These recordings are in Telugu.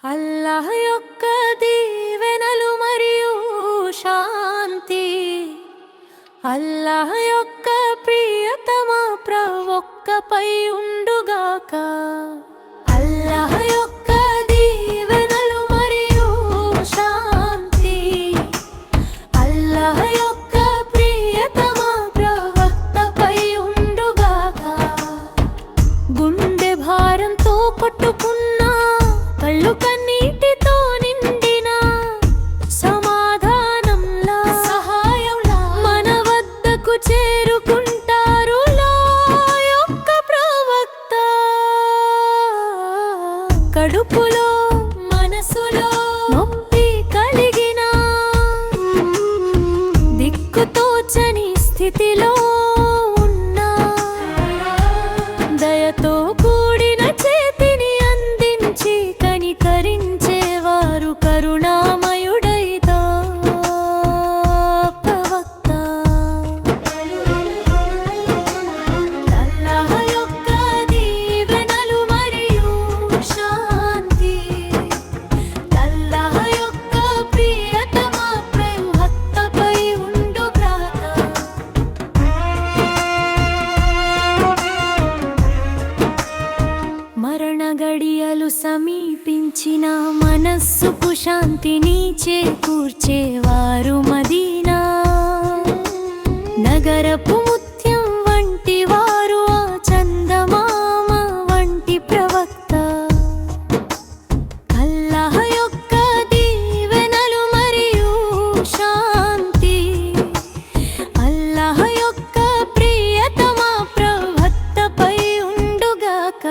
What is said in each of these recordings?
అల్లాహ్ యొక్క దీవెనలు మరియు శాంతి అల్లాహ్ యొక్క ప్రియతమ ప్రవక్తపై ఉండుగాక. అల్లాహ్ యొక్క దీవెనలు మరియు శాంతి అల్లాహ్ యొక్క ప్రియతమ ప్రవక్తపై ఉండుగాక. గుండె భారంతో కొట్టుకున్న కళ్ళు కన్నీటితో నిండిన సమాధానంలా సహాయంలా మన వద్దకు చేరుకుంటారు లా యొక్క ప్రవక్త. కడుపులో మనసులో నొప్పి కలిగిన దిక్కుతోచని స్థితిలో ఉన్నా దయతో కూడిన చేతిని అందించి కనికరించేవారు కరుణామయుడైతా ప్రవక్త. అల్లాహ్ యొక్క దీవెనలు మరియు శాంతి అల్లాహ్ యొక్క ప్రియతమ ప్రవక్తపై ఉండుగాక. మరణ గడియలు సమీపించిన మనస్సుకు శాంతిని చేకూర్చేవారు మదీనా నగరపు ముత్యం వంటి వారు ఆ చందమామ వంటి ప్రవక్త. అల్లాహ్ యొక్క దీవెనలు మరియు శాంతి అల్లాహ్ యొక్క ప్రియతమ ప్రవక్తపై ఉండుగాక.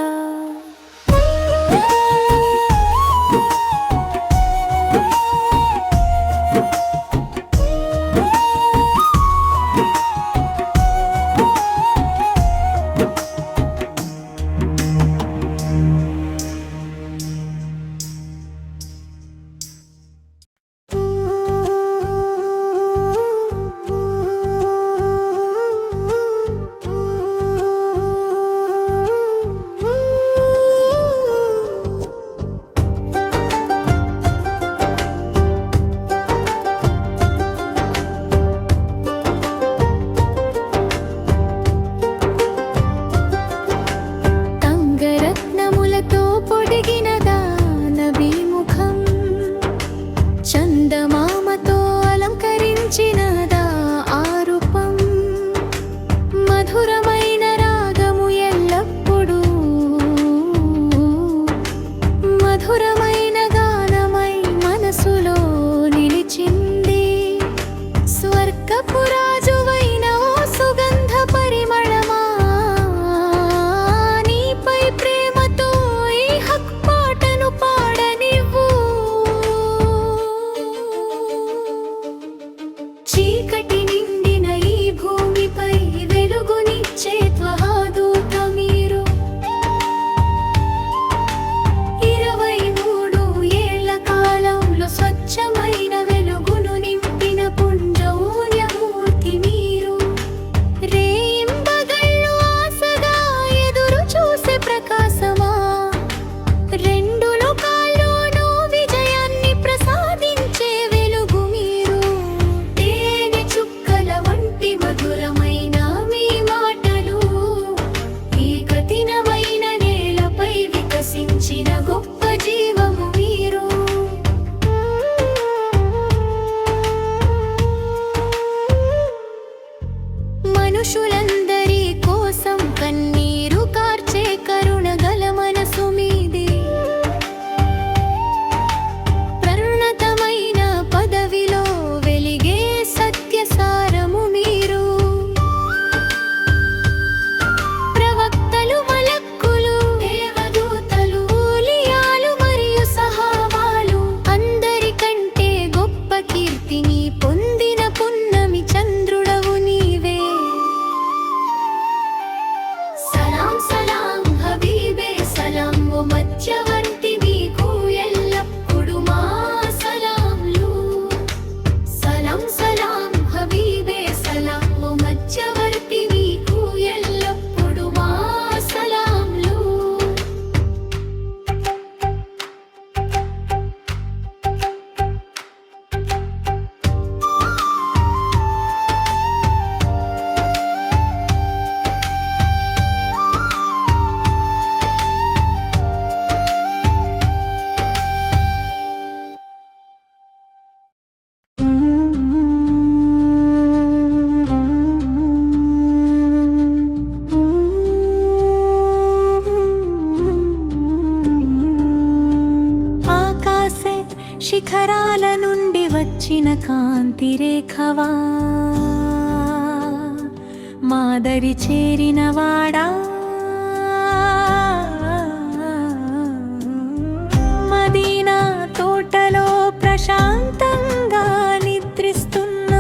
శిఖరాల నుండి వచ్చిన కాంతి రేఖవా, మాదరి చేరిన వాడా, మదీనా తోటలో ప్రశాంతంగా నిద్రిస్తున్న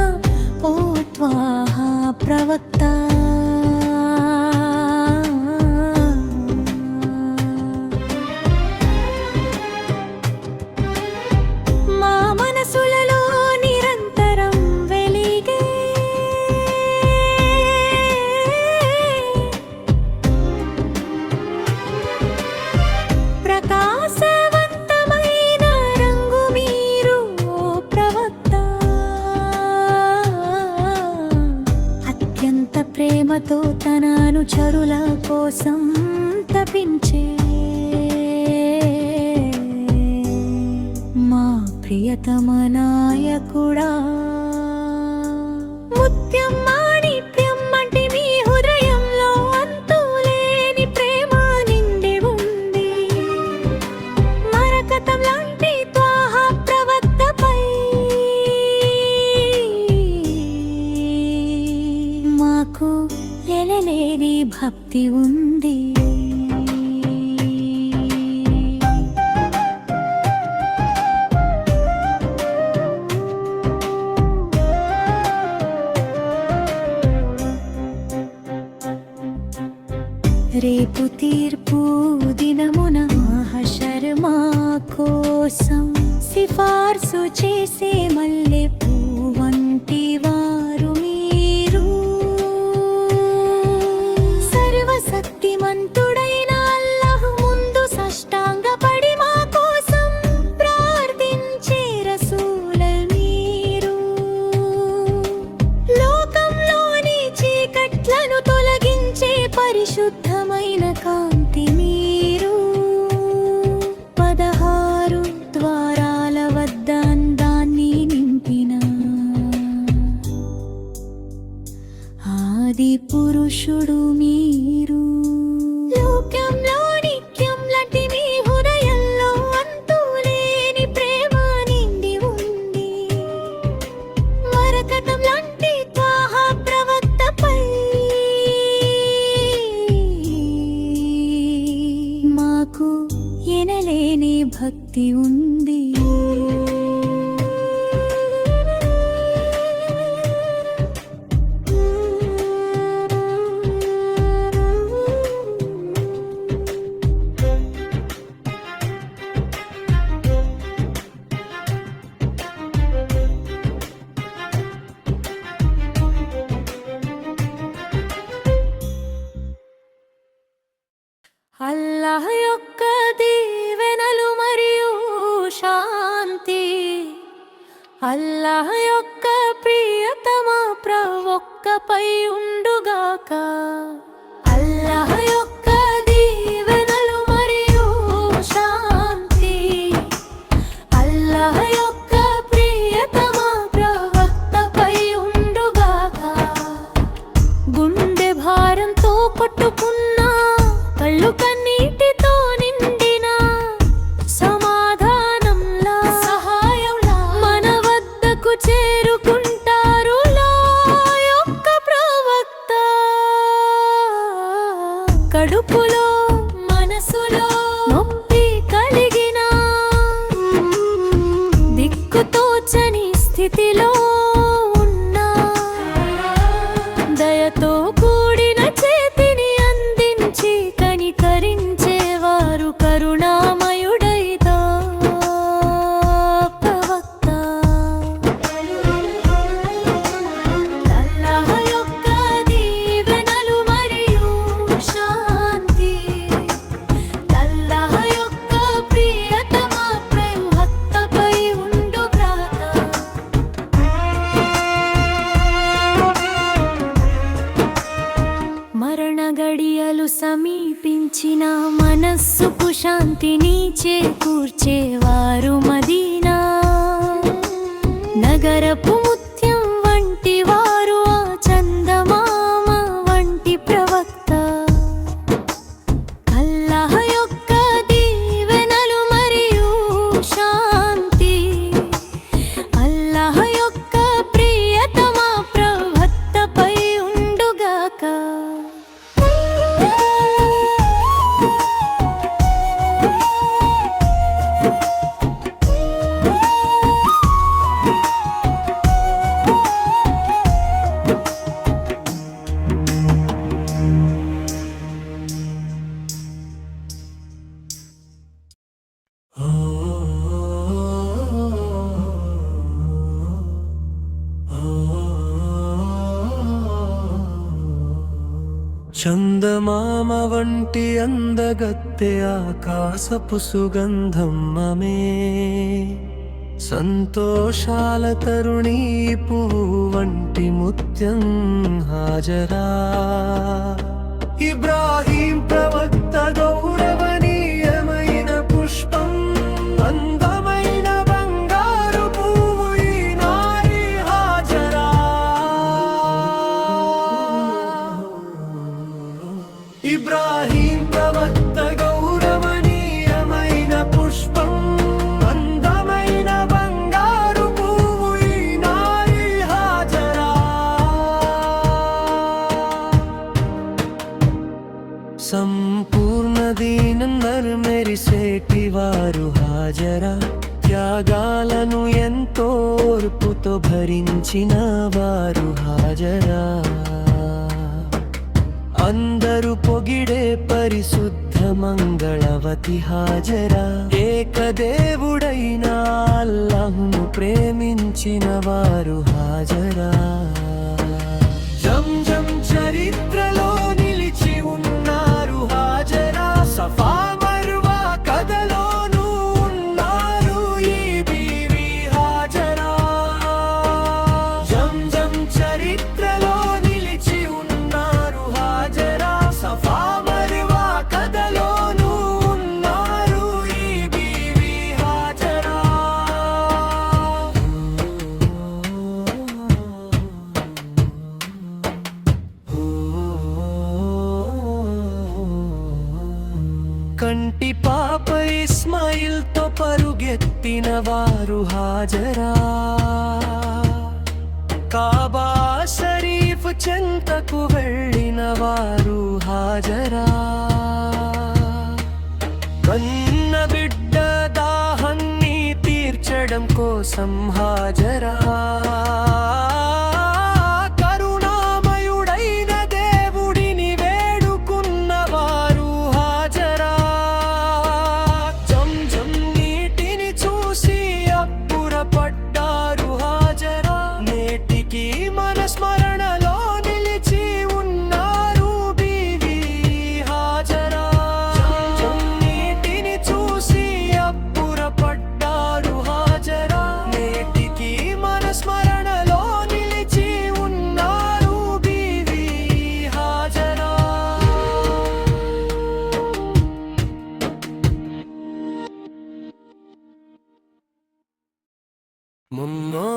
ఓ త్వాహా ప్రవక్త. ప్రేమతో తన అనుచరుల కోసం తపించే మా ప్రియతమ నాయకుడా. ముత్యం మాణిక్యం అంటే మీ హృదయంలో అంతులేని ప్రేమ నిండి ఉంది. మరకతం లాంటి త్వాహా ప్రవక్తపై మాకు ఎనలేని భక్తి ఉంది. రేపు తీర్పు దినమున మహషర్ మా కోసం సిఫార్సు చేసే మల్లె పువ్వు వంటి వారు మీరు. సర్వశక్తిమంతుడైన అల్లాహ్ ముందు సాష్టాంగపడి మా కోసం ప్రార్థించే రసూలుల్ మీరు. లోకంలోని చీకట్లను తొలగించే పరిశుద్ధమైన కాంతి మీరు. 16 ద్వారాల వద్ద అందాన్ని నింపిన ఆది పురుషుడు మీరు. లోకంలో నిత్యం లాంటి మీ హృదయంలో అంతులేని ప్రేమ నిండి ఉంది. మరకతం లాంటి త్వాహా ప్రవక్తపై మాకు ఎనలేని భక్తి ఉంది. అల్లాహ్ యొక్క దీవెనలు మరియు శాంతి అల్లాహ్ యొక్క ప్రియతమ ప్రవక్తపై ఉండుగాక. అల్లాహ్ యొక్క దీవెనలు మరియు శాంతి అల్లాహ్ యొక్క ప్రియతమ ప్రవక్తపై ఉండుగాక. గుండె భారంతో కొట్టుకున్న కళ్ళు కన్నీటితో నిండిన సమాధానంలా సహాయంలా మన వద్దకు చేరుకుంటారు లా యొక్క ప్రవక్త. కడుపులో మనసులో నొప్పి కలిగిన దిక్కుతోచని స్థితిలో ఉన్న దయతో కూడిన చేతిని అందించి కనికరించేవారు కరుణామయుడైతా ప్రవక్త. అల్లాహ్ యొక్క దీవెనలు మరియు శాంతి అల్లాహ్ యొక్క ప్రియతమ ప్రవక్తపై ఉండుగాక. మరణ గడియలు సమీపించిన మనస్సుకు శాంతిని చేకూర్చేవారు మదీనా నగరపు ముత్యం వంటి వారు ఆ చందమామ వంటి ప్రవక్త. అల్లాహ్ యొక్క దీవెనలు మరియు శాంతి చందమామ వంటి అందగత్తె ఆకాశపు సుగంధం ఆమె, సంతోషాల తరుణీ పువ్వు వంటి ముత్యం హాజరా. ఇబ్రాహీం ప్రవక్త గౌరవనీయమైన పుష్పం, అందమైన బంగారు పువ్వు ఈ నారి హాజరా. ఇబ్రాహీం ప్రవక్త గౌరవనీయమైన పుష్పం, అందమైన బంగారు పువ్వు ఈ నారి హాజరా. సంపూర్ణ దీనందరు మెరిసేటి వారు హాజరా. త్యాగాలను ఎంతో ఓర్పుతో భరించిన వారు హాజరా. అందరూ పొగిడే పరిశుద్ధ మంగళవతి హాజరా. ఏకదేవుడైన అల్లాహును ప్రేమించిన వారు హాజరా. జంజం చరిత్రలో నిలిచి ఉన్నారు హాజరా. సఫా మర్వా కథలోనూ ఉన్నారు ఈ బీవీ హాజరా. జంజం చరిత్రలో నిలిచి ఉన్నారు హాజరా. సఫా మర్వా కథలోనూ ఉన్నారు ఈ బీవీ హాజరా. కంటి పాప ఇస్మాయిల్ తో పరుగెత్తిన వారు హాజరా. కాబా షరీఫ్ చెంతకు వెళ్ళిన వారు హాజరా. కన్న బిడ్డ దాహాన్ని తీర్చడం కోసం హాజరా. కరుణామయుడైన దేవుడిని వేడుకున్న వారు హాజరా. జంజం నీటిని చూసి అబ్బురపడ్డారు హాజరా. నేటికి మన స్మరణలో నిలిచి ఉన్నారు బీవీ హాజరా. జంజం నీటిని చూసి అబ్బురపడ్డారు హాజరా. నేటికి మన స్మరణలో నిలిచి ఉన్నారు బీవీ హాజరా. మున్నో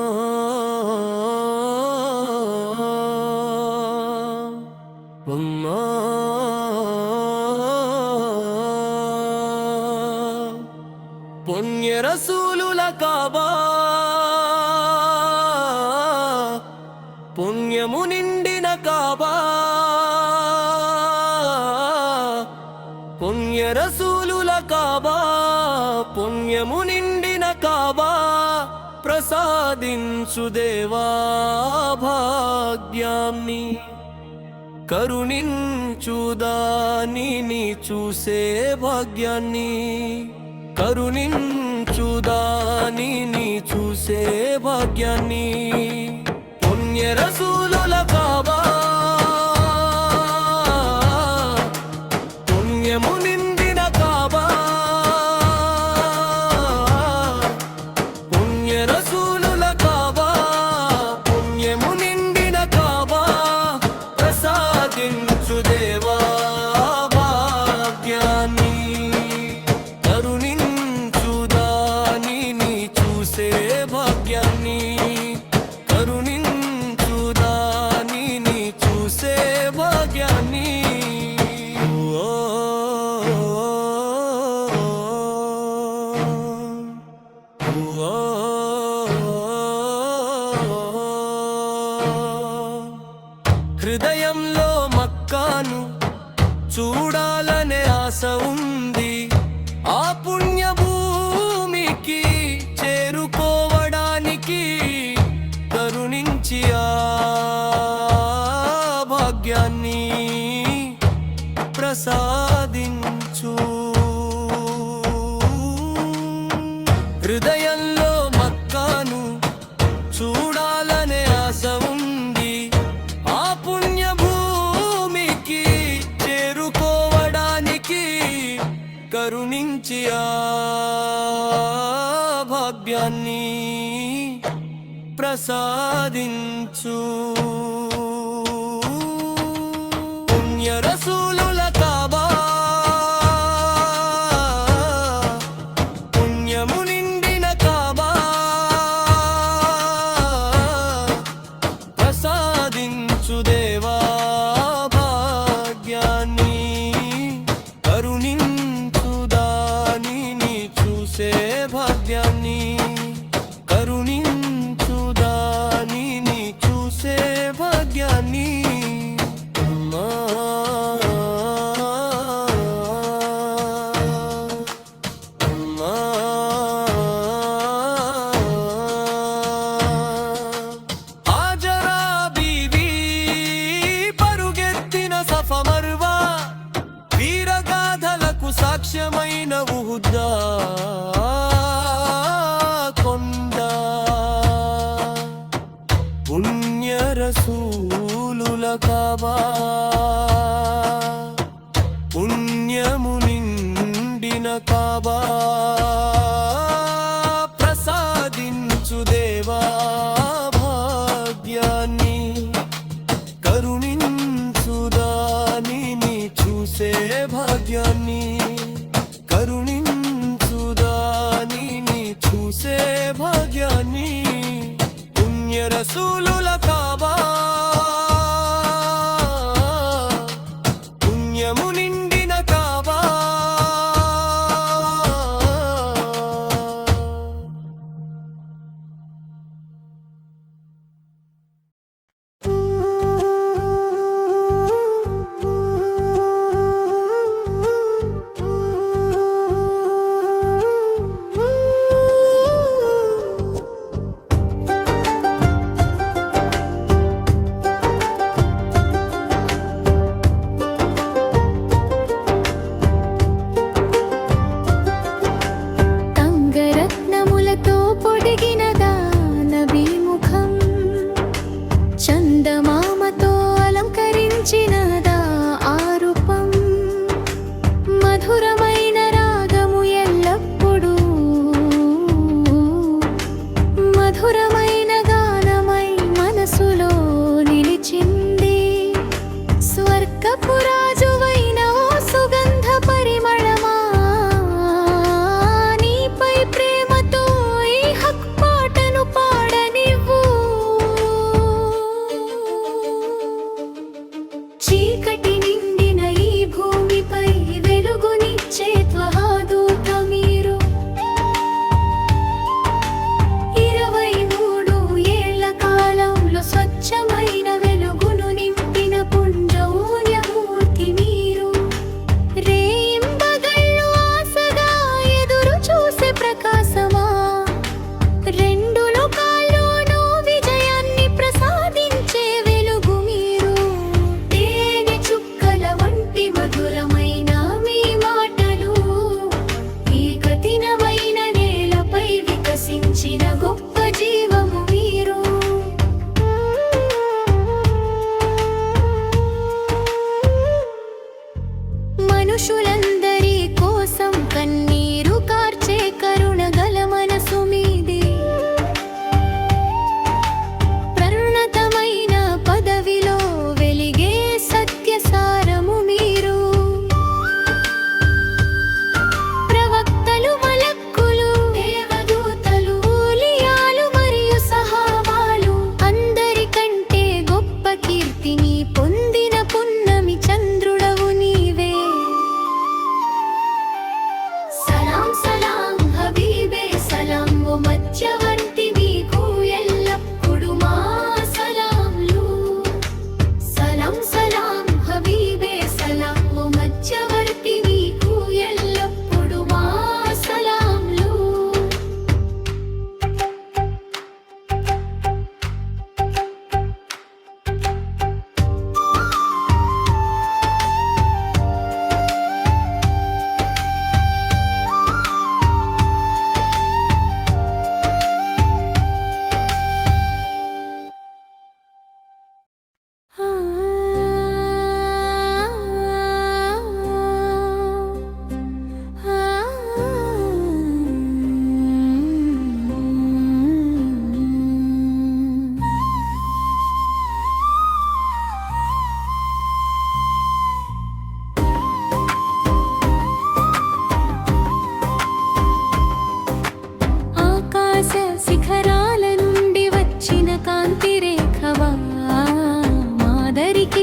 మున్నో పుణ్య రసూలుల కాబా, పుణ్యము నిండిన కాబా. పుణ్య రసూలుల కాబా, పుణ్యము నిండిన కాబా. ప్రసాదించు దేవా భాగ్యాన్ని, కరుణించు దానిని చూసే భాగ్యాన్ని. కరుణించు దానిని చూసే భాగ్యాన్ని. పుణ్య రసూలుల కాబా, పుణ్యము నిండిన కాబా. పుణ్య రసూలుల కాబా, పుణ్యము నిండిన కాబా. ప్రసాదించు దేవా భాగ్యాన్ని, కరుణించు దానిని చూసే భాగ్యాన్ని. కరుణించు దానిని చూసే భాగ్యాన్ని. హృదయంలో మక్కాను చూడాలనే ఆశ ఉంది. ఆ పుణ్య భూమికి చేరుకోవడానికి కరుణించి ఆ భాగ్యాన్ని ప్రసాదించు. హృదయంలో మక్కాను చూడాలనే ఆశ ఉంది. ఆ పుణ్య భూమికి భాగ్యాన్ని ప్రసాదించు పుణ్య రసూలుల కాబా పుణ్యము నిండిన కాబా ప్రసాదించు దేవా భాగ్యాన్ని కరుణించు దానిని చూసే భాగ్యాన్ని కరుణించు దానిని చూసే భాగ్యాన్ని అమ్మా అమ్మా ఆజరా బీవీ పరుగెత్తిన సఫా మర్వా వీరగాథలకు సాక్ష్యమైన ఉహుద్దా కొండ పుణ్య రసూలుల కాబా పుణ్యము నిండిన కాబా ప్రసాదించు దేవా భాగ్యాన్ని కరుణించు దానిని చూసే భాగ్యాన్ని కరుణించు దానిని చూసే భాగ్యాన్ని పుణ్య రసూలుల కాబా పుణ్యము నిండిన కాబా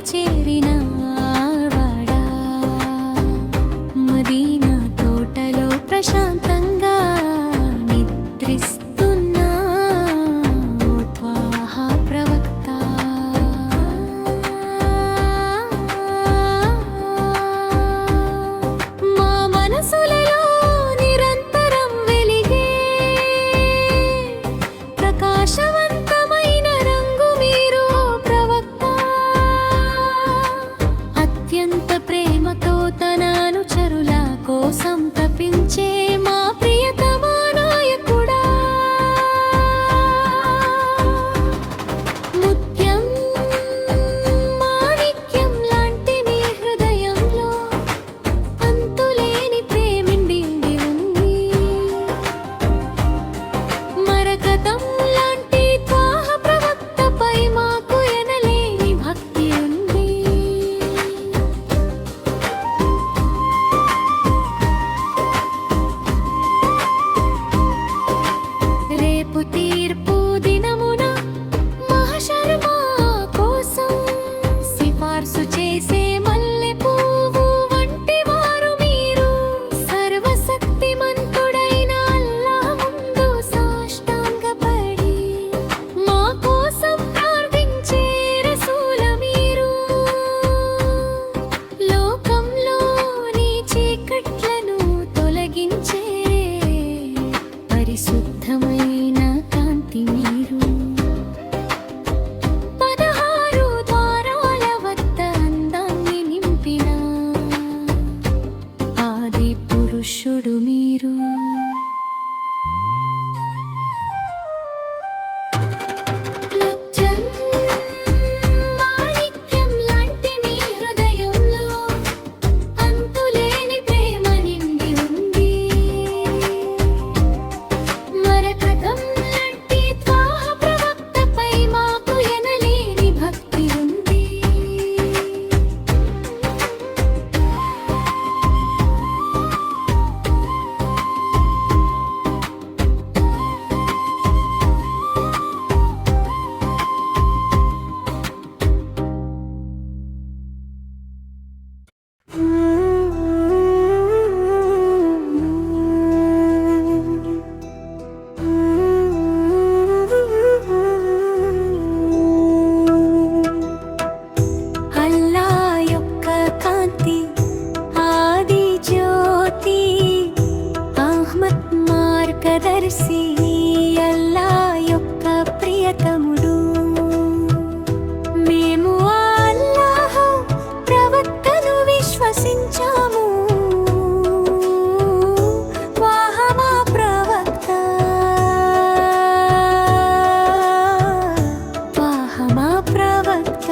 చేరిన వాడా మదీనా తోటలో ప్రశాంతంగా నిద్రిస్తున్న త్వాహ ప్రవక్త మా మనసులలో నిరంతరం వెలిగే ప్రకాశవంతమైన రంగు మీరు ప్రవక్త అత్యంత ప్రేమతో తన అనుచరుల కోసం తపించే మా ప్రియతమ నాయకుడా ముత్యం మాణిక్యం లాంటి నీ హృదయంలో అంతులేని ప్రేమిండి ఉంది మరకతం లాంటి త్వాహ ప్రవక్తపై మాకు ఎనలేని భక్తి ఉంది రేపు తీర్పు దినమున మహషర్ మా కోసం సిఫార్సు చేసే మల్లె పువ్వు వంటి వారు మీరు సర్వశక్తిమంతుడైన అల్లాహ్ ముందు సాష్టాంగపడి మా కోసం ప్రార్థించే రసూల మీరు లోకంలోని చీకట్లను తొలగించే పరిశుద్ధమైన కాంతి మీరు 16 ద్వారాల వద్ద అందాన్ని నింపిన ఆది పురుషుడు మీరు ముత్యం మాణిక్యం లాంటి నీ హృదయంలో అంతులేని ప్రేమ నిండి ఉంది మరకతం లాంటి త్వాహ ప్రవక్తపై మాకు ఎనలేని భక్తి ఉంది అల్లా యొక్క కాంతి ఆది జ్యోతి అహ్మద్ మార్గదర్శి అల్లా యొక్క ప్రియతముడు మేము అల్లాహ్ ప్రవక్తను విశ్వసించాము త్వాహ మా ప్రవక్త త్వాహ మా ప్రవక్త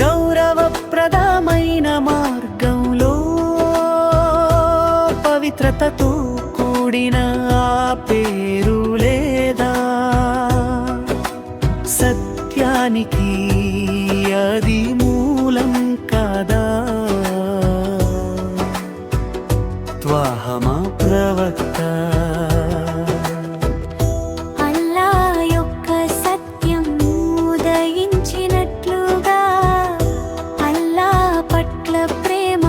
గౌరవప్రదమైన మార్గంలో పవిత్రతతో కూడిన ఆ పేరు లేదా సత్యానికి అది మూలం కాదా త్వాహ మా ప్రవక్త అల్లా యొక్క సత్యం ఉదయించినట్లుగా అల్లా పట్ల ప్రేమ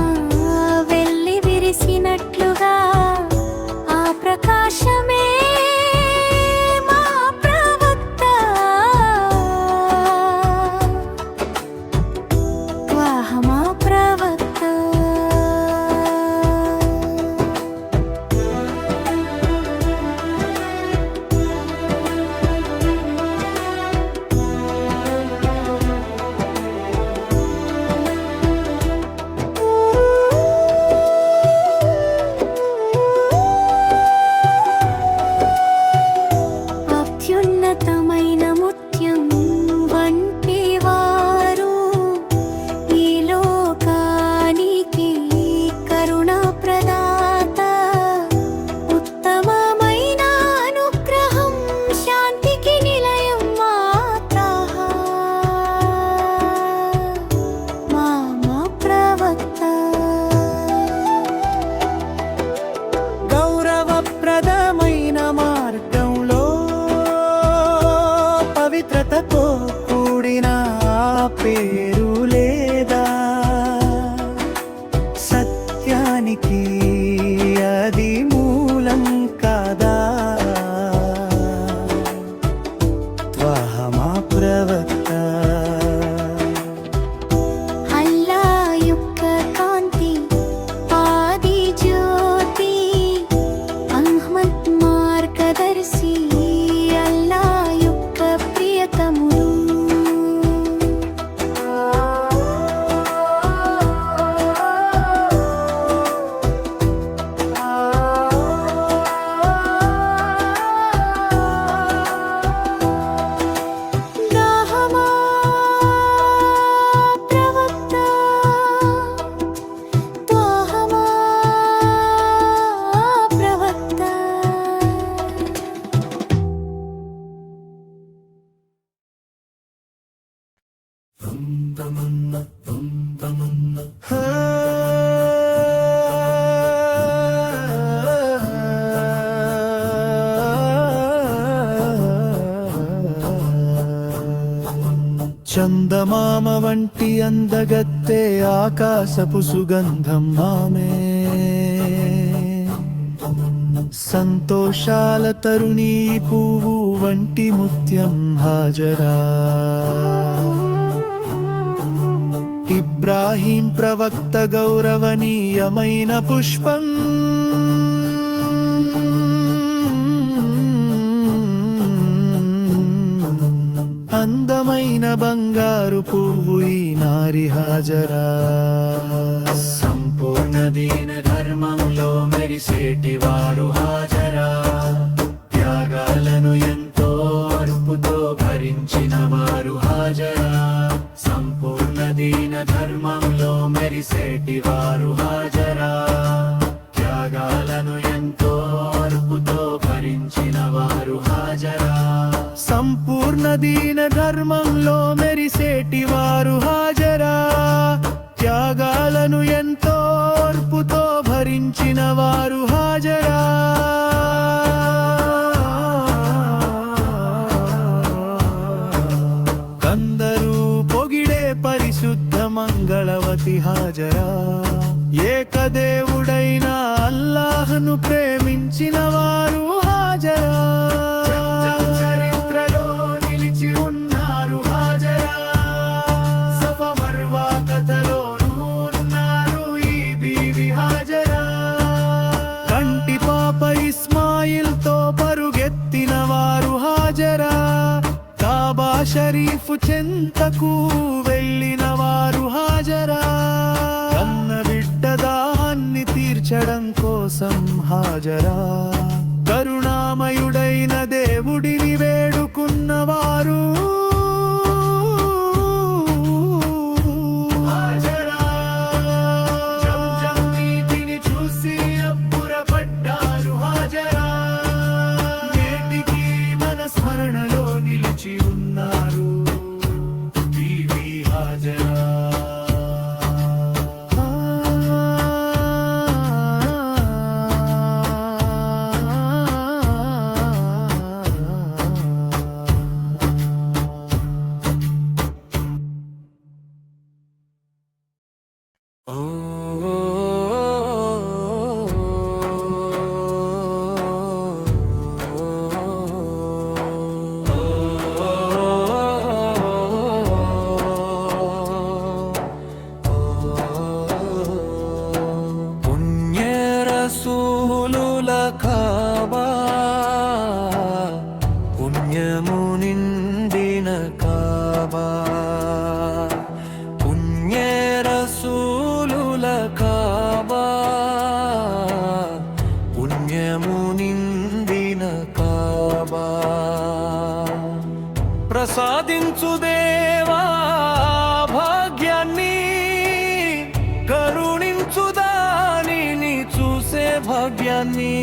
వెల్లి విరిసినట్లుగా ఆ ప్రకాశమే మా ప్రవక్త త్వాహ మా ప్రవక్త అత్యున్నతమైన ముత్యం వంటి వారు ఈ లోకానికి కరుణా ప్రదాత ఉత్తమమైన అనుగ్రహం శాంతికి నిలయం మాత్రః మా ప్రవక్త గౌరవప్రదమైన మార్గంలో పవిత్రతతో చందమామ వంటి అందగత్తె ఆకాశపు సుగంధం ఆమె సంతోషాల తరుణీ పువ్వు వంటి ముత్యం హాజరా ఇబ్రాహీం ప్రవక్త గౌరవనీయమైన పుష్పం అందమైన బంగారు పువ్వు ఈ నారి హాజరా సంపూర్ణ దీన ధర్మంలో మెరిసేటి వారు హాజరా త్యాగాలను ఎంతో అర్పుతో భరించిన వారు హాజరా సంపూర్ణ దీన ధర్మంలో మెరిసేటి వారు హాజరా త్యాగాలను ఎంతో అర్పుతో భరించిన వారు హాజరా సంపూర్ణ దీన ధర్మంలో మెరిసేటి వారు హాజరా త్యాగాలను ఎంతో ఓర్పుతో భరించిన వారు హాజరా కందరూ పొగిడే పరిశుద్ధ మంగళవతి హాజరా ఏకదేవుడైన అల్లాహ్ను ప్రేమించిన వారు హాజరా చరిత్రలో నిలిచి ఉన్నారు హాజరా సఫా మర్వా కథలోనూ ఉన్నారు ఈ బీవి హాజరా కంటి పాప ఇస్మాయిల్ తో పరుగెత్తిన వారు హాజరా కాబా షరీఫ్ చెంతకు వెళ్ళిన వారు హాజరా కన్న బిడ్డ దాహాన్ని తీర్చడం కోసం హాజరా కరుణామయుడైన దేవుడిని వేడుకున్నవారు హాజరా జంజం నీటిని చూసి అబ్బురపడ్డారు హాజరా నేటికి మన స్మరణలో నిలిచి ఉన్నారు బీవీ హాజరా పుణ్యరసూలుల కాబా పుణ్యము నిండిన కాబా పుణ్యరసూలుల కాబా పుణ్యము నిండిన కాబా ప్రసాదించు దేవా భాగ్యాన్ని కరుణించు దానిని చూసే భాగ్యాన్ని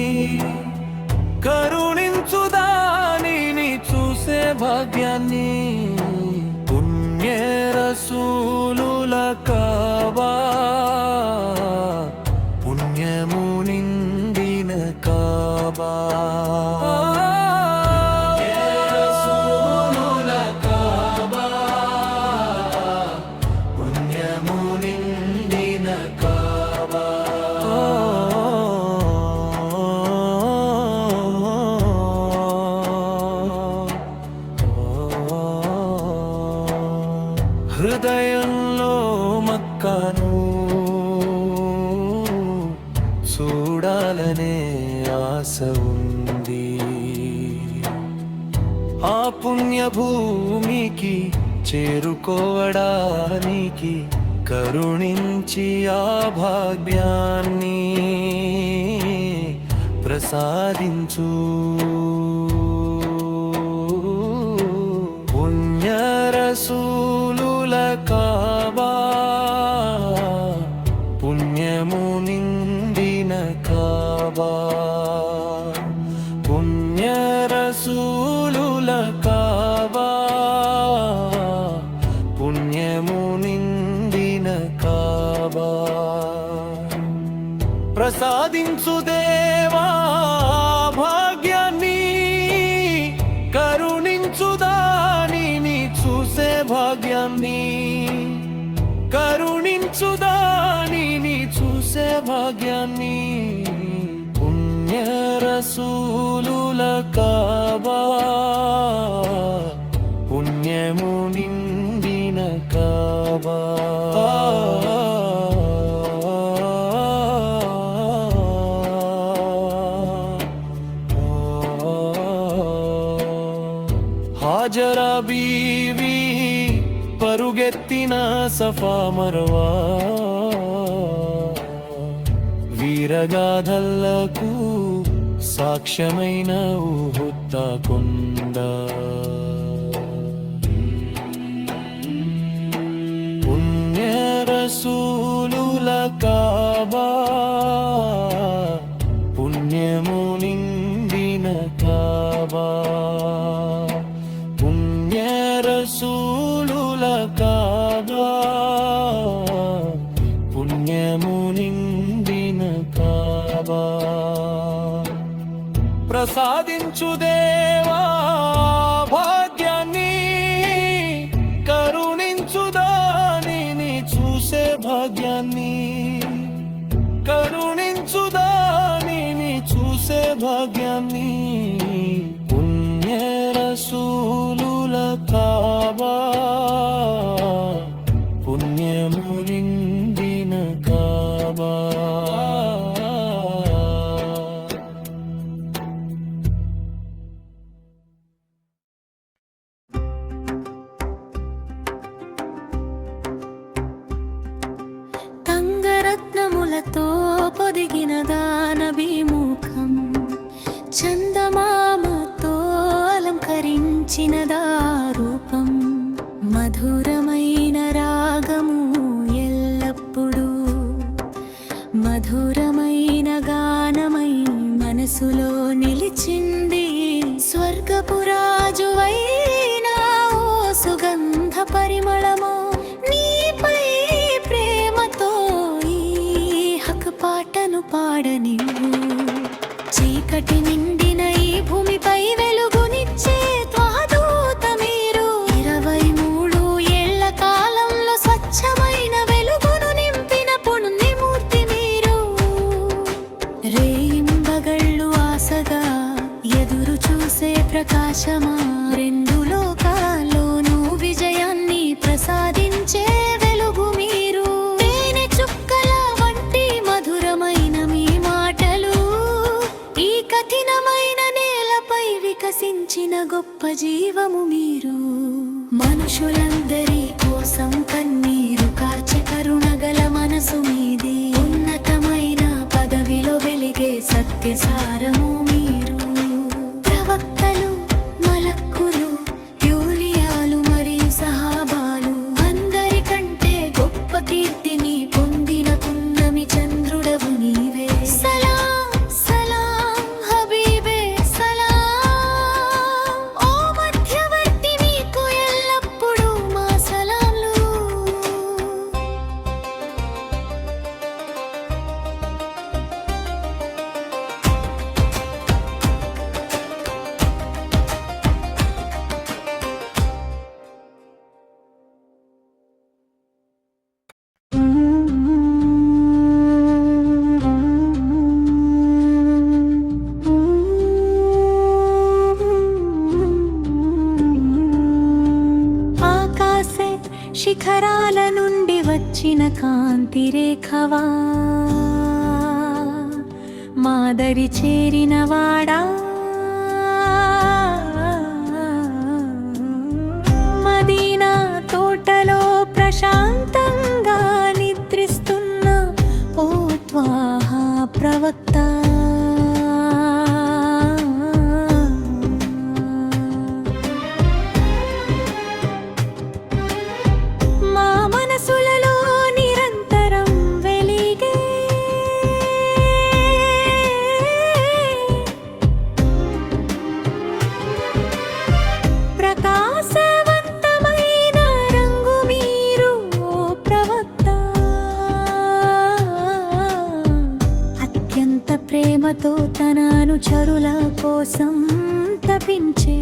కరుణించు దానిని చూసే భాగ్యాన్ని పుణ్య రసూలుల కాబా పుణ్యము నిండిన కాబా హృదయంలో మక్కను చూడాలనే ఆశ ఉంది ఆ పుణ్య భూమికి చేరుకోవడానికి కరుణించి ఆ భాగ్యాన్ని ప్రసాదించు పుణ్య రసూలుల కాబా పుణ్యము నిండిన కాబా పుణ్య రసూలుల కాబా పుణ్యము నిండిన కాబా ప్రసాదించు దేవా భాగ్యాన్ని కరుణించు దానిని చూసే భాగ్యాన్ని కరుణించుదానిని చూసే భాగ్యాన్ని పుణ్య రసూలుల కాబా పుణ్యము నిండిన కాబా హాజరా బీవి పరుగెత్తిన సఫా మర్వా వీరగాథలకు సాక్ష్యమైన ఉహుద్ద కొండ పుణ్య రసూలుల కాబా పుణ్యము నిండిన కాబా పుణ్య రసూలుల కాబా పుణ్యము నిండిన కాబా ప్రసాదించు దేవా భాగ్యాన్ని కరుణించు దానిని చూసే భాగ్యాన్ని కరుణించు దానిని చూసే భాగ్యాన్ని పుణ్య రసూలుల కాబా పుణ్యము నిండిన కాబా తంగరత్నములతో పొదిగిన దానభిముఖం చందమామతో అలంకరించిన దారూపం మధురమైన రాగము ఎల్లప్పుడూ మధురమైన గానమై మనసులో నిలిచింది స్వర్గపురాజువైన ఓ సుగంధ పరిమళమో నీపై ప్రేమతో ఈ హక్ పాటను పాడనివ్వు చీకటి నిండిన ఈ భూమిపై వెలుగునిచ్చే త్వదూత మీరు 23 ఏళ్ల కాలంలో స్వచ్ఛమైన వెలుగును నింపిన పుణ్యమూర్తి మీరు రేయింబగళ్ళు ఆశగా ఎదురు చూసే ప్రకాశమా రెండు లోకాల్లోనూ విజయాన్ని ప్రసాదించే వెలుగు మీరు తేనె చుక్కల వంటి మధురమైన మీ మాటలు ఈ కఠినమైన నేలపై వికసించిన గొప్ప జీవము మీరు మనుషులందరి కోసం కన్నీరు కార్చే కరుణగల మనసు మీది ఉన్నతమైన పదవిలో వెలిగే సత్యసారము మీరు ప్రవక్తలు మలక్కులు యూలియాలు మరియు సహాబాలు అందరికంటే గొప్ప కీర్తిని పొందిన పున్నమి చంద్రుడవు నీవే సలాం సలాం హబీబే సలాం ఓ మధ్యవర్తి మీకు ఎల్లప్పుడూ మా సలాంలు ఆకాశే శిఖరాల నుండి వచ్చిన కాంతి రేఖవా మాదరి చేరిన వాడా మదీనా తోటలో ప్రశాంతంగా నిద్రిస్తున్న ఓ త్వాహ ప్రవక్త మా మనసులలో నిరంతరం వెలిగే ప్రకాశవంతమైన రంగు మీరు ఓ ప్రవక్త అత్యంత ప్రేమతో తన అనుచరుల కోసం తపించే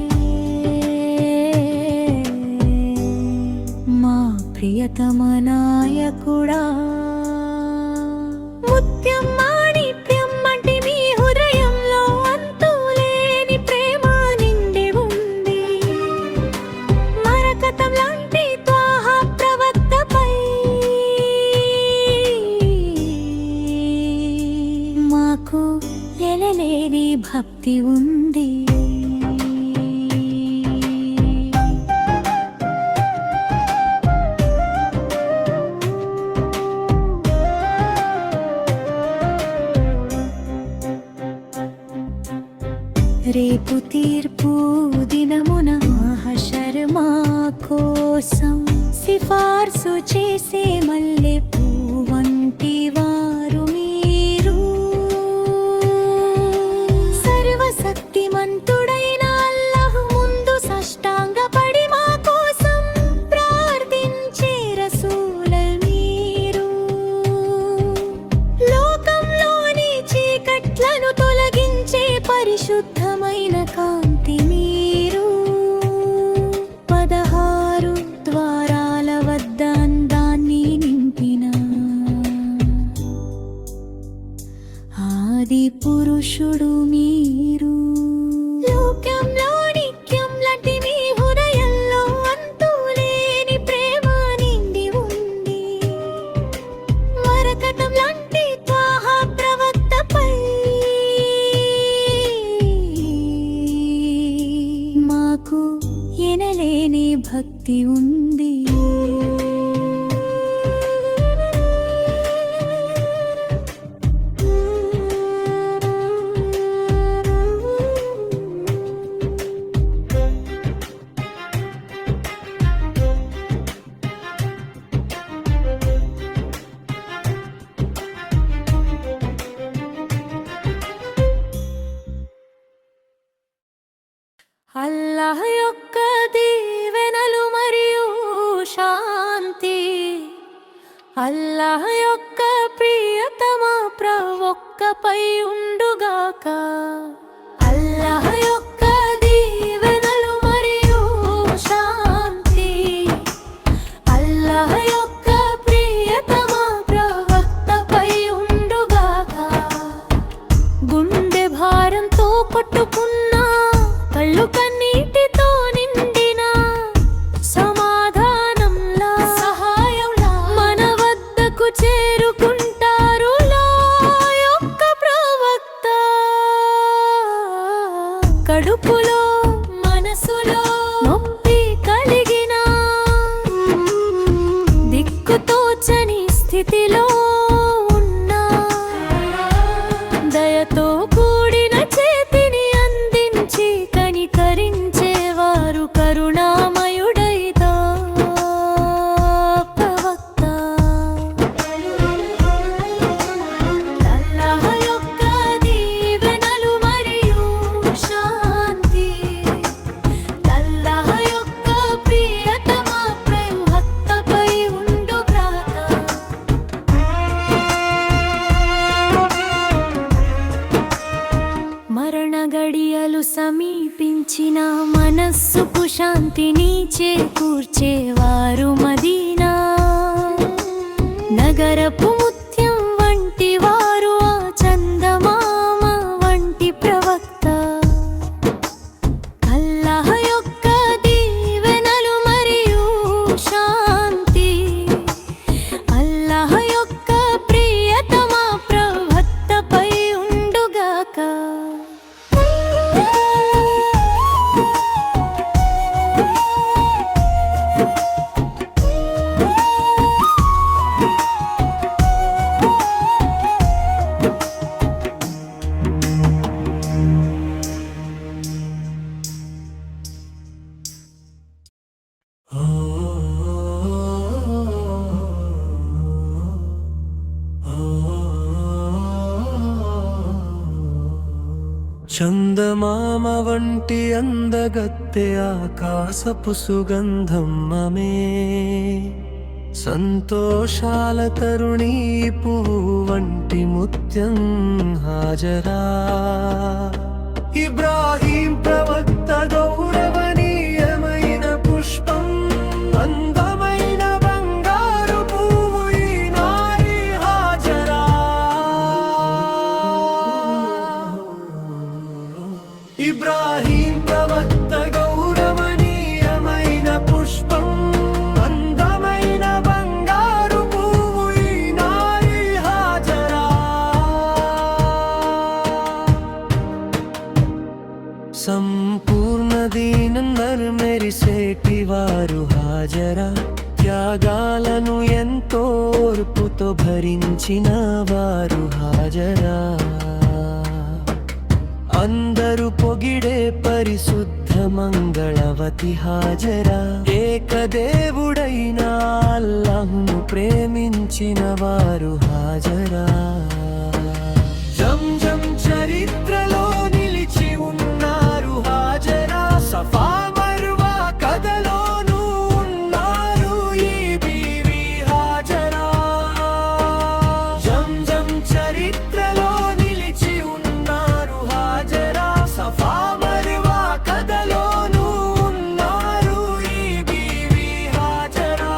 మా ప్రియతమ నాయకుడా ముత్యం మాణిక్యం అంటే మీ హృదయంలో అంతులేని ప్రేమ నిండి ఉంది మరకతం లాంటి త్వాహ ప్రవక్తపై మాకు ఎనలేని భక్తి ఉంది రేపు తీర్పు దినమున మహషర్ మా కోసం సిఫార్సు చేసే మల్లె పువ్వంటి వారు మీరు సర్వశక్తిమంతుడైన అల్లాహ్ ముందు సాష్టాంగపడి మా కోసం ప్రార్థించే రసూలుల్ మీరు లోకంలోని చీకట్లను తొలగించే పరిశుద్ధమైన కాంతి మీరు 16 ద్వారాల వద్ద అందాన్ని నింపిన ఆది పురుషుడు మీరు లోకంలో నిత్యం లాంటి మీ హృదయంలో అంతులేని ప్రేమ నిండి ఉంది మరకతం లాంటి త్వాహ ప్రవక్తపై మాకు ఎనలేని భక్తి ఉంది అల్లాహ్ యొక్క దీవెనలు మరియు శాంతి అల్లాహ్ యొక్క ప్రియతమ ప్రవక్తపై ఉండుగాక అల్లాహ్ యొక్క దీవెనలు మరియు శాంతి అల్లాహ్ యొక్క ప్రియతమ ప్రవక్తపై ఉండుగాక గుండె భారంతో కొట్టుకున్న కళ్ళు కన్నీటితో నిండిన సమాధానంలా సహాయంలా మన వద్దకు చేరుకుంటారు యొక్క ప్రవక్త కడుపులో మనసులో నొప్పి కలిగిన దిక్కుతోచని స్థితిలో ఉన్న దయతో కూడిన చేతిని అందించి కనికరించేవారు కరుణామయుడైతా ప్రవక్త అల్లాహ్ యొక్క దీవెనలు మరియు శాంతి అల్లాహ్ యొక్క ప్రియతమ ప్రవక్తపై ఉండుగాక మరణ గడియలు సమీపించిన మనస్సుకు శాంతిని చేకూర్చేవారు మదీనా నగరపు ముత్యం వంటి వారు ఆ చందమామ వంటి ప్రవక్త అల్లాహ్ యొక్క దీవెనలు మరియు శాంతి అల్లాహ్ యొక్క ప్రియతమ ప్రవక్తపై ఉండుగాక చందమామ వంటి అందగత్తె ఆకాశపు సుగంధం మమే సంతోషాల తరుణీ పువ్వు వంటి ముత్యం హాజరా ఇబ్రాహీం ప్రవక్త గౌరవనీయమైన పుష్పం అందమైన బంగారు ఇబ్రాహీం ప్రవక్త గౌరవనీయమైన పుష్పం, అందమైన బంగారు పువ్వు ఈ నారి హాజరా. సంపూర్ణ దీనం మెరిసేటి వారు హాజరా. త్యాగాలను ఎంతో ఓర్పుతో భరించిన వారు హాజరా. అందరూ పొగిడే పరిశుద్ధ మంగళవతి హాజరా. ఏకదేవుడైన అల్లాహ్ను ప్రేమించిన వారు హాజరా. జంజం చరిత్రలో నిలిచి ఉన్నారు హాజరా. సఫా మర్వా కథలోనూ ఉన్నారు ఈ బీవీ హాజరా. జంజం చరిత్రలో నిలిచి ఉన్నారు హాజరా. సఫా మర్వా కథలోనూ ఉన్నారు ఈ బీవీ హాజరా.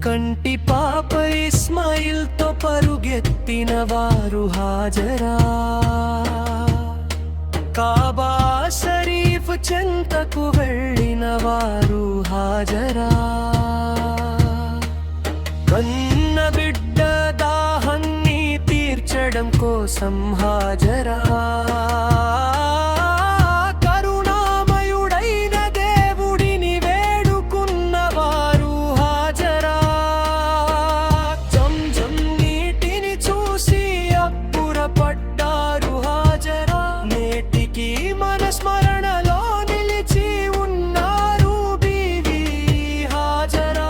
కంటి పాప ఇస్మాయిల్ తో పరుగెత్తిన వారు హాజరా. కాబా షరీఫ్ చెంతకు వెళ్ళిన వారు హాజరా. కన్న బిడ్డ దాహాన్ని తీర్చడం కోసం హాజరా. కరుణామయుడైన దేవుడిని వేడుకున్న వారు హాజరా. జంజం నీటిని చూసి అబ్బురపడ్డారు హాజరా. నేటికి మన స్మరణలో నిలిచి ఉన్నారు బీవీ హాజరా.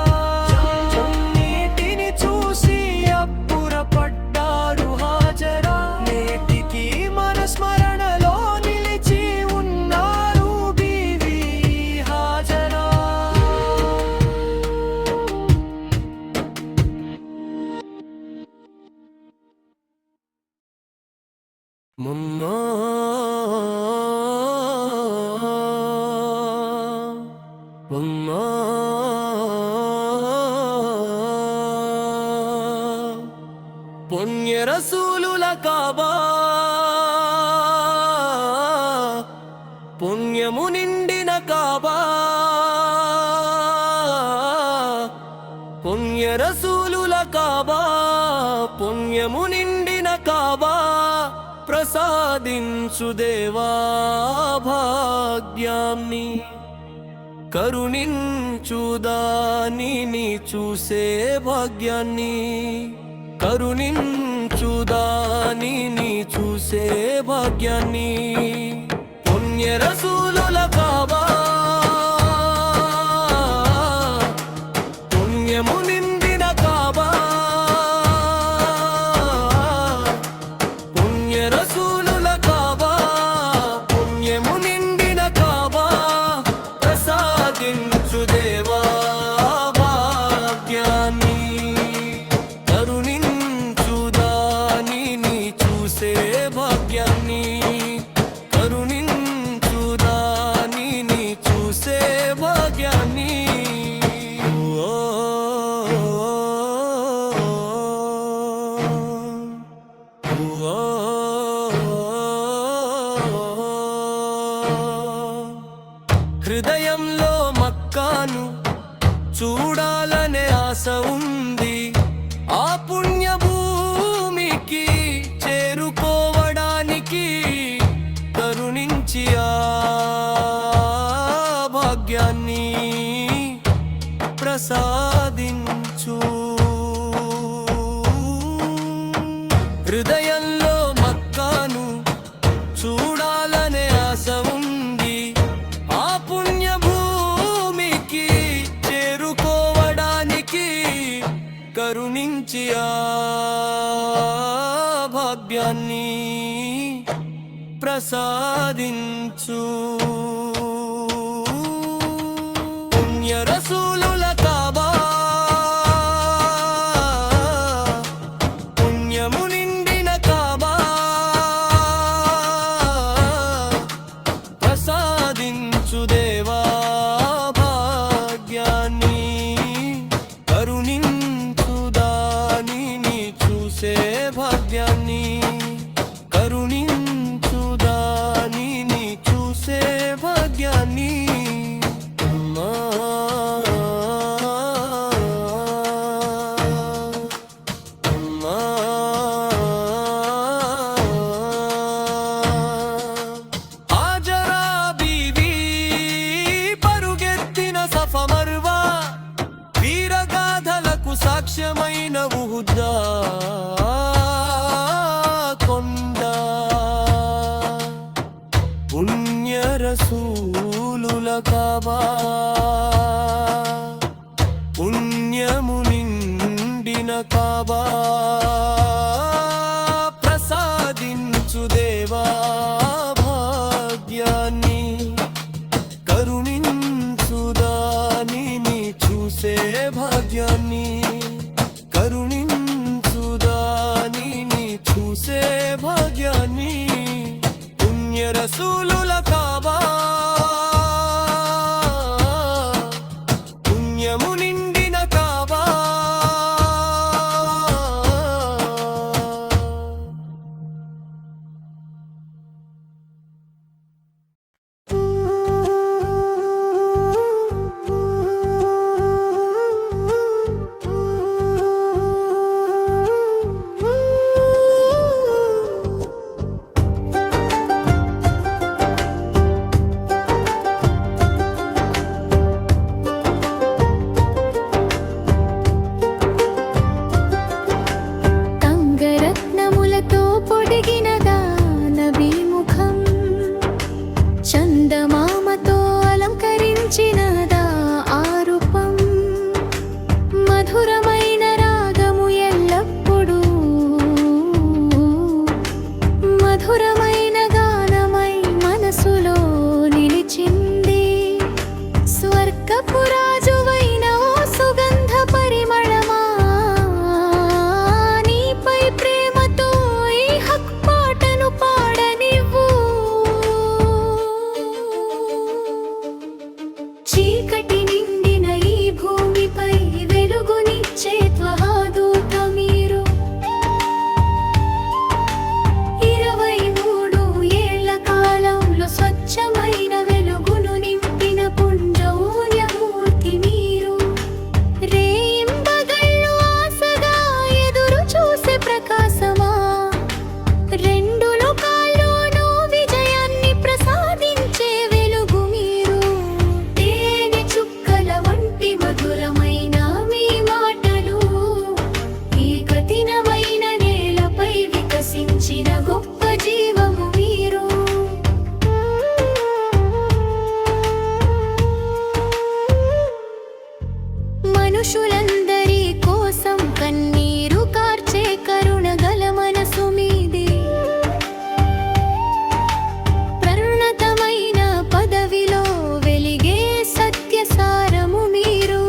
జంజం నీటిని చూసి అబ్బురపడ్డారు హాజరా. నేటికి మన స్మరణలో నిలిచి ఉన్నారు బీవీ హాజరా. ముమ్మా ముమ్మా పుణ్య రసూలుల కాబా, పుణ్యము నిండిన కాబా. పుణ్య రసూలుల కాబా, పుణ్యము నిండిన కాబా. ప్రసాదించు దేవా భాగ్యాన్ని, కరుణించు దానిని చూసే భాగ్యాన్ని. కరుణించు దానిని చూసే భాగ్యాన్ని. పుణ్య రసూలుల కాబా, పుణ్యము నిండిన కాబా. పుణ్య రసూలుల కాబా, పుణ్యము నిండిన కాబా. ప్రసాదించు దేవా భాగ్యాన్ని, కరుణించు దానిని చూసే భాగ్యాన్ని. కరుణించు దానిని చూసే భాగ్యాన్ని. ఓ హృదయంలో మక్కాను చూడాలనే ఆశ ఉంది. ఆ పుణ్య భూమికి చేరుకోవడానికి కరుణించి ఆ భాగ్యాన్ని ప్రసాదించు. హృదయంలో మక్కాను చూడాలనే ఆశ ఉంది. ఆ పుణ్య భూమికి చేరుకోవడానికి కరుణించి ఆ భాగ్యాన్ని ప్రసాదించు. పుణ్య రసూలుల కాబా, పుణ్యము నిండిన కాబా. ప్రసాదించు దేవా భాగ్యాన్ని. ఆదర్శమైన ఉహుదా కొండ పుణ్య రసూలుల కాబా పుణ్యము నిండిన కాబా ప్రసాదించు దేవా భాగ్యాన్ని కరుణించు దానిని చూసే భాగ్యాన్ని కరుణించు దానిని చూసే భాగ్యాన్ని పుణ్య రసూలుల కాబా పుణ్యము నిండిన కాబా తంగరత్నములతో పొడిగినదా నబీ ముఖం చందమామతో అలంకరించినదా ఆ రూపం మధురమైన రాగము ఎల్లప్పుడూ మధురమైన గానమై మనసులో నిలిచింది స్వర్గపు రాజువైన ఓ సుగంధ పరిమళమా నీపై ప్రేమతో ఈ హక్ పాటను పాడనివ్వు చీకటి నిండిన ఈ భూమిపై వెలుగునిచ్చే త్వహాదూత మీరు 23 ఏళ్ల కాలంలో స్వచ్ఛమైన వెలుగును నింపిన పుంజౌన్యమూర్తి మీరు రేయింబగళ్ళు ఆశగా ఎదురు చూసే ప్రకాశమా రెండు లోకాల్లోనూ విజయాన్ని ప్రసాదించే వెలుగు మీరు తేనె చుక్కల వంటి మధురమైన మీ మాటలు ఈ కఠినమైన నేలపై వికసించిన గొప్ప జీవము మీరు మనుషులందరి కోసం కన్నీరు కార్చే కరుణ గల మనసు మీది ప్రణతమైన పదవిలో వెలిగే సత్యసారము మీరు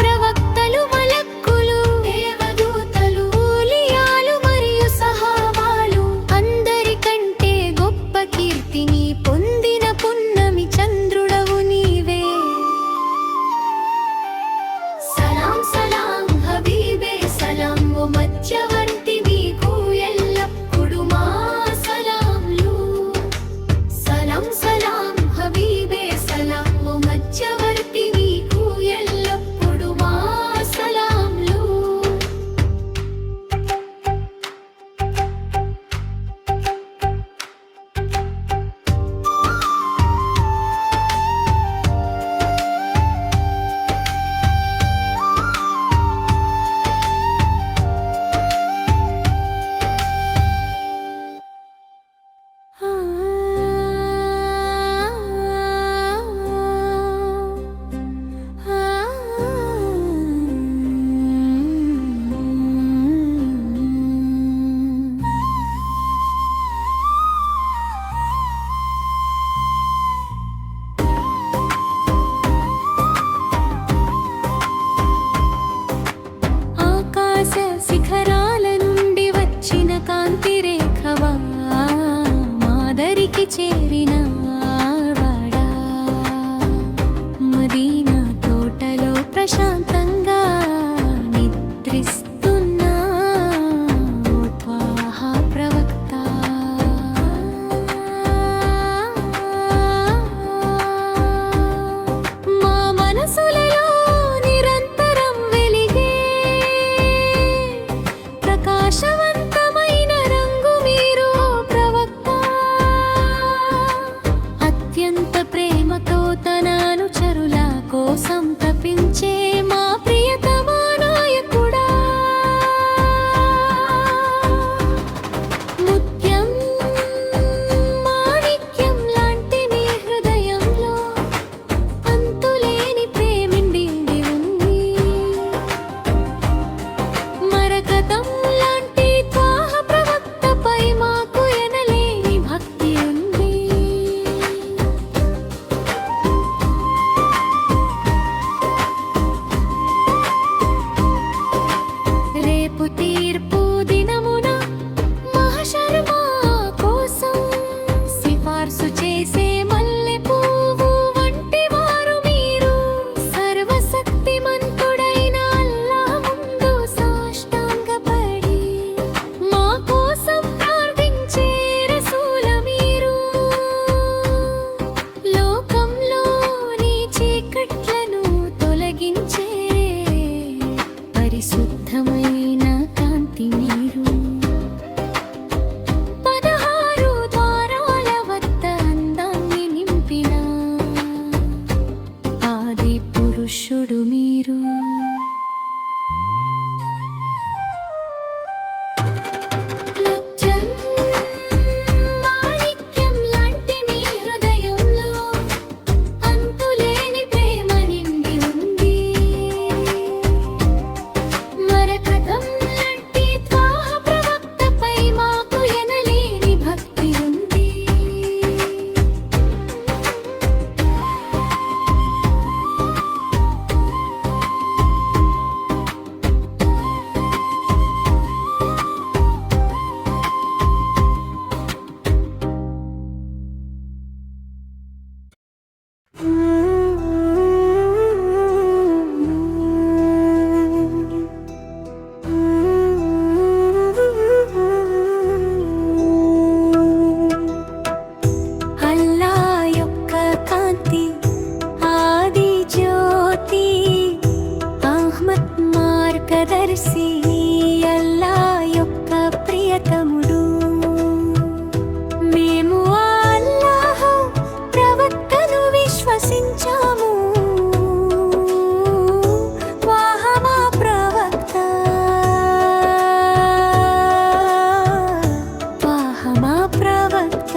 ప్రవక్తలు మలక్కులు దేవదూతలు ఊలియాలు మరియు సహాబాలు అందరికంటే గొప్ప కీర్తిని పొందిన పున్నమి చంద్రుడవు నీవే సలాం సలాం హబీబే సలాం ఓ మధ్యవర్తి మీకు ఎల్లప్పుడు మా సలాంలు సలాం సలాం హబీబే సలాం ఓ మధ్యవర్తి మీకు ఎల్లప్పుడు మా సలాంలు ఆకాశ శిఖరాల నుండి వచ్చిన కాంతి రేఖవా మాదరికి చేరిన వాడా మదీనా తోటలో ప్రశాంతంగా నిద్రిస్తున్న ఓ త్వాహా ప్రవక్త మా మనసులలో నిరంతరం వెలిగే ప్రకాశవంతమైన రంగు మీరు ప్రవక్త అత్యంత ప్రేమ ప్రేమతో తన అనుచరుల కోసం తపించే మా ప్రియతమా నాయకుడా. ముత్యం మాణిక్యం లాంటి నీ హృదయంలో అంతులేని ప్రేమిండి ఉంది. మరకతం లాంటి త్వాహ ప్రవక్తపై మాకు ఎనలేని భక్తి ఉంది. రేపు తీర్పు దినమున మహషర్ మా కోసం సిఫార్సు చేసే మల్లె పువ్వు వంటి వారు మీరు. సర్వశక్తిమంతుడైన అల్లాహ్ ముందు సాష్టాంగపడి మా కోసం ప్రార్థించే రసూల మీరు. లోకంలోని చీకట్లను తొలగించే పరిశుద్ధమైన కాంతి మీరు. 16 ద్వారాల వద్ద అందాన్ని నింపిన ఆది పురుషుడు మీరు. ముత్యం మాణిక్యం లాంటి నీ హృదయంలో అంతులేని ప్రేమ నిండి ఉంది. మరకతం లాంటి త్వాహ ప్రవక్తపై మాకు ఎనలేని భక్తి ఉంది. అల్లా యొక్క కాంతి ఆది జ్యోతి అహ్మద్ మార్గదర్శి అల్లా యొక్క ప్రియతముడు. మేము అల్లాహ్ ప్రవక్తను విశ్వసించాము. వాహమా ప్రవక్త వాహమా ప్రవక్త.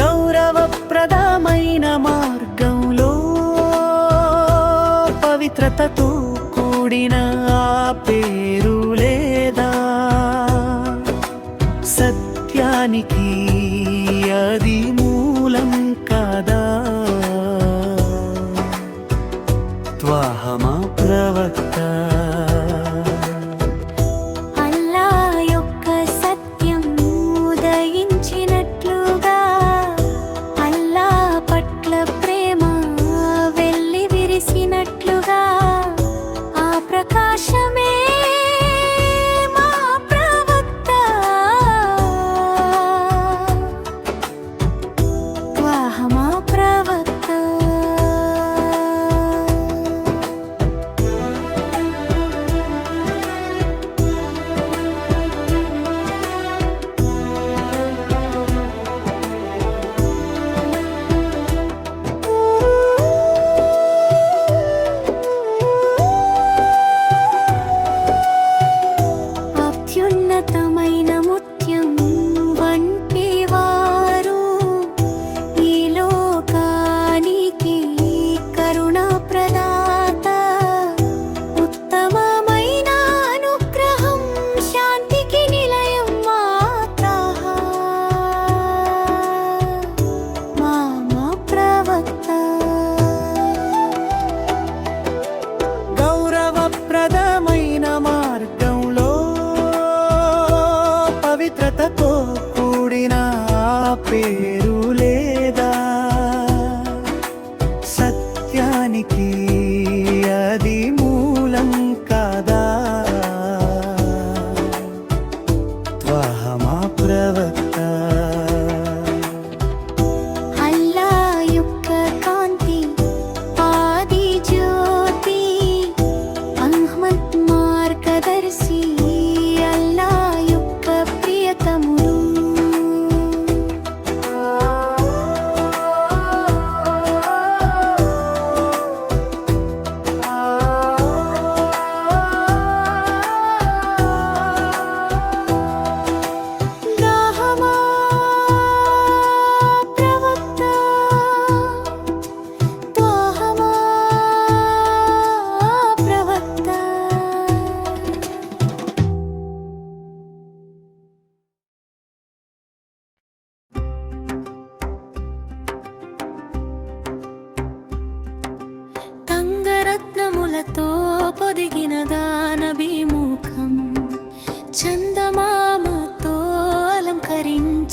గౌరవప్రదమైన మార్గంలో పవిత్రతతో కూడిన ఆ పేరు లేదా? సత్యానికి అది మూలం కాదా? త్వాహమా ప్రవక్త. అల్లా యొక్క సత్యం ఉదయించినట్లుగా అల్లా పట్ల ప్రేమ వెల్లి విరిసినట్లుగా ఆ ప్రకాశమే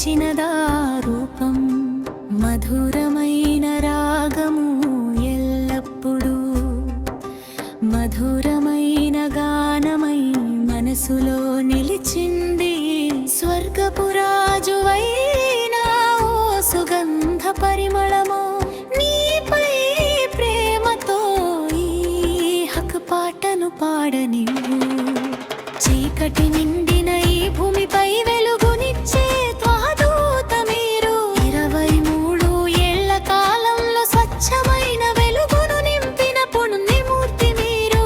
నిలిచినదా రూపం మధురమైన రాగము ఎల్లప్పుడూ మధురమైన గానమై మనసులో నిలిచింది స్వర్గపురాజువైనా ఓ సుగంధ పరిమళమో నీపై ప్రేమతో ఈ హక్ పాటను పాడనివ్వు చీకటి నిండిన ఈ భూమిపై వెలుగునిచ్చే త్వదూత మీరు 23 ఏళ్ల కాలంలో స్వచ్ఛమైన వెలుగును నింపిన పుణ్యమూర్తి మీరు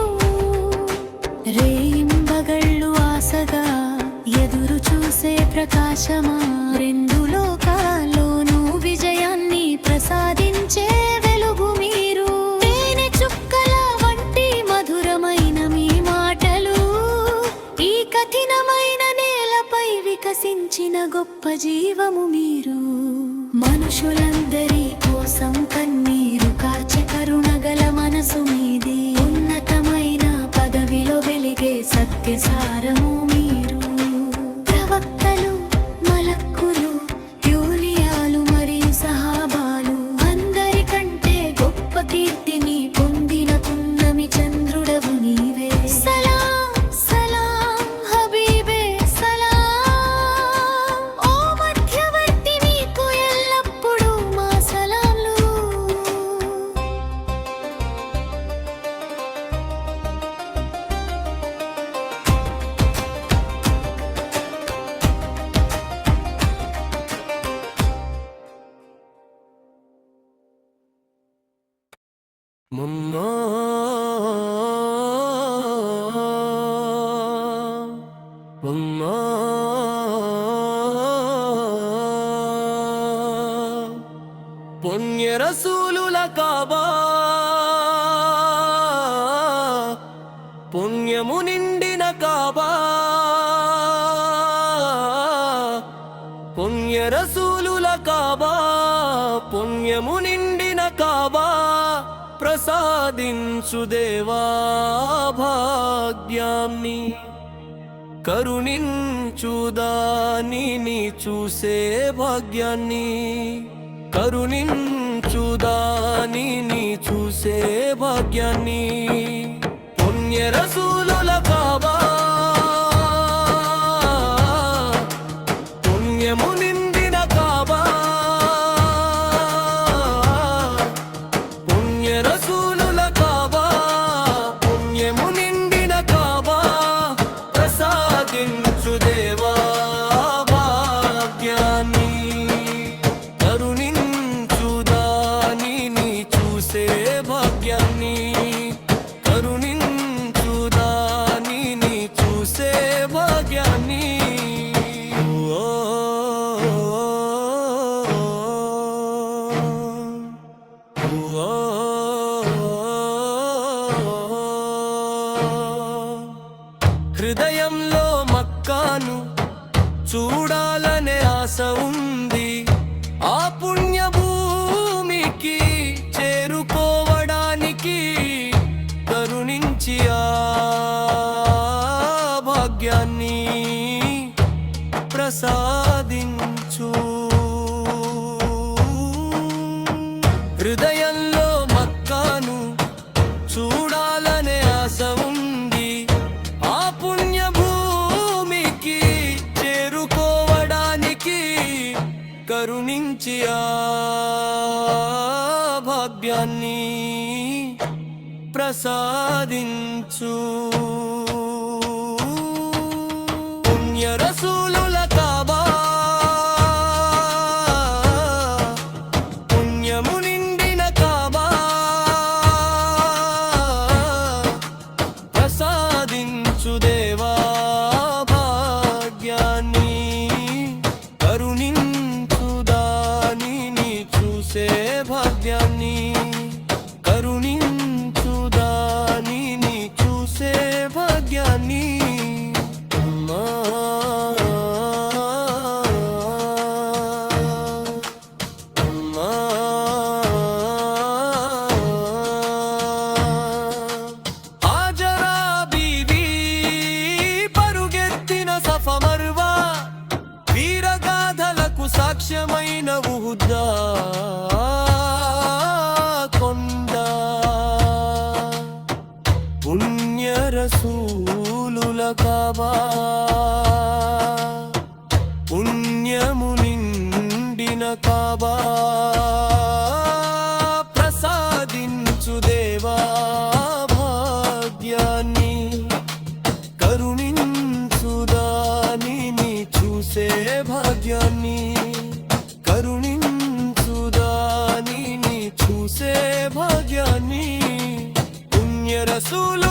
రేయింబగళ్ళు ఆశగా ఎదురు చూసే ప్రకాశమా రెండు లోకాల్లోనూ విజయాన్ని ప్రసాదించే వెలుగు మీరు తేనె చుక్కల వంటి మధురమైన మీ మాటలు ఈ కఠినమైన నేలపై వికసించిన గొప్ప జీవము మీరు మనుషులందరి కోసం కన్నీరు కార్చె కరుణగల మనసు మీది ఉన్నతమైన పదవిలో వెలిగే సత్యసారము మీరు ప్రవక్తలు మలక్కులు యూలియాలు మరియు సహాబాలు అందరికంటే గొప్ప కీర్తిని పొందిన పున్నమి చంద్రుడవు నీవే సలాం సలాం హబీబే సలాం ఓ మధ్యవర్తి నీకు ఎల్లప్పుడూ మా సలాంలు మొన్నా మొన్నా పుణ్య రసూలుల కాబా పుణ్యము నిండిన కాబా పుణ్య రసూలుల కాబా పుణ్యము నిండిన కాబా ప్రసాదించు దేవా భాగ్యాన్ని కరుణించుదానిని చూసే భాగ్యాన్ని కరుణించుదానిని చూసే భాగ్యాన్ని పుణ్య రసూలుల కాబా పుణ్యము నిండిన కాబా పుణ్య రసూలుల కాబా పుణ్యము నిండిన కాబా ప్రసాదించు దేవా భాగ్యాన్ని కరుణించుదానిని చూసే భాగ్యాన్ని కరుణించుదానిని చూసే భాగ్యాన్ని హృదయంలో మక్కాను చూడాలనే ఆశ ఉంది ఆ పుణ్య భూమికి చేరుకోవడానికి కరుణించి ఆ భాగ్యాన్ని ప్రసాదించు హృదయంలో మక్కాను చూడాలనే ఆశ ఉంది ఆ పుణ్య భూమికి చేరుకోవడానికి కరుణించి ఆ భాగ్యాన్ని ప్రసాదించు పుణ్య రసూలుల కాబా పుణ్యము నిండిన కాబా ప్రసాదించు దేవా భాగ్యాన్ని కరుణించుదానిని చూసే భాగ్యాన్ని కరుణించుదానిని చూసే భాగ్యాన్ని అమ్మా అమ్మా హాజరా బీవీ పరుగెత్తిన సఫ మర్వా వీరగాథలకు బహుదా కొండ పుణ్య రసూలుల కాబా పుణ్యము నిండిన కాబా ప్రసాదించు దేవా భాగ్యాన్ని కరుణించుదానిని చూసే భాగ్యాన్ని కరుణించుదానిని చూసే భాగ్యాన్ని పుణ్య రసూల